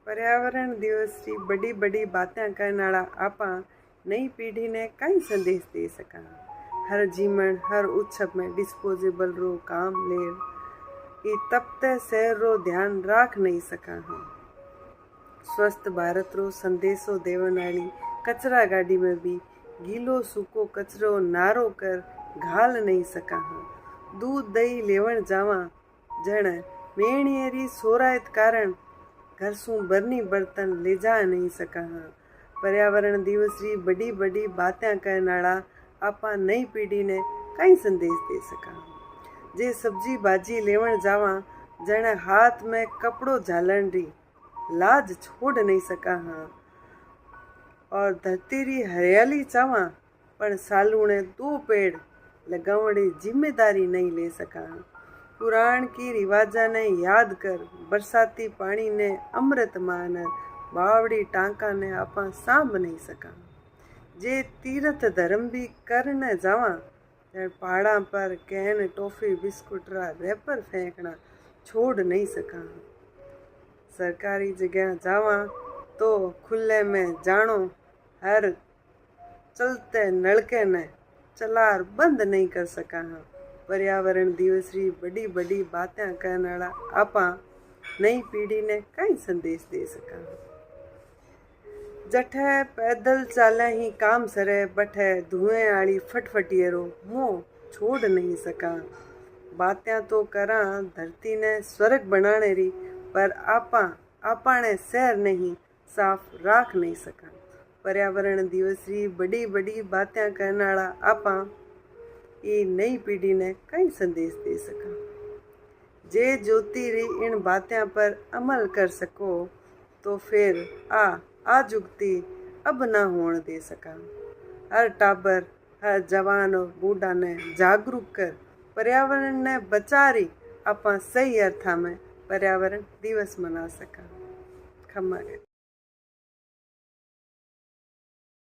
पर्यावरण दिवस की बड़ी बड़ी बातें करने वाला आपा नई पीढ़ी ने कई संदेश दे सका। हर जीवन हर उत्सव में डिस्पोजेबल रो काम ले कि तब तक शहर रो ध्यान राख नहीं सका हम। स्वस्थ भारत रो संदेशो देवन वाली कचरा गाड़ी में भी गीलो सूको कचरो नारो कर घाल नहीं सका हम। दूध दही लेवण जावा जण मेणियरी सोरायत कारण घर सू बरनी बर्तन ले जा नहीं सका हाँ। पर्यावरण दिवस री बड़ी बड़ी बातें करने वाला आपा नई पीढ़ी ने कई संदेश दे सका। जे सब्जी भाजी लेवण जावा जने हाथ में कपड़ो झालन री लाज छोड़ नहीं सका हाँ। और धरती री हरियाली चावा पर सालूने 2 पेड़ लगावड़ी जिम्मेदारी नहीं ले सका हाँ। पुराण की रिवाजा ने याद कर बरसाती पानी ने अमृत मानर बावड़ी टांका ने आपा सांभ नहीं सका। जे तीर्थ धर्म भी करने जावा पहाड़ा पर कैन टॉफी बिस्कुट रा रैपर फेंकना छोड़ नहीं सका। सरकारी जगह जावा तो खुले में जानो हर चलते नलके ने चलार बंद नहीं कर सका हाँ। पर्यावरण दिवस री बड़ी बड़ी बातें करने वाला आपा नई पीढ़ी ने कई संदेश दे सका। जठे पैदल चाले ही काम सरे बठे धुएं आली फटफटियरो मुँह छोड़ नहीं सका। बातें तो करा धरती ने स्वर्ग बनाने री पर आपा ने शहर नहीं साफ राख नहीं सका। पर्यावरण दिवस री बड़ी बड़ी बातें करने वाला आपा ये नई पीढ़ी ने कई संदेश दे सका। जे ज्योति री इन बातें पर अमल कर सको तो फिर आ जुगती अब ना होने दे सका। हर टाबर हर जवान और बूढ़ा ने जागरूक कर पर्यावरण ने बचारी आपा सही अर्था में पर्यावरण दिवस मना सका। खम्मा गए।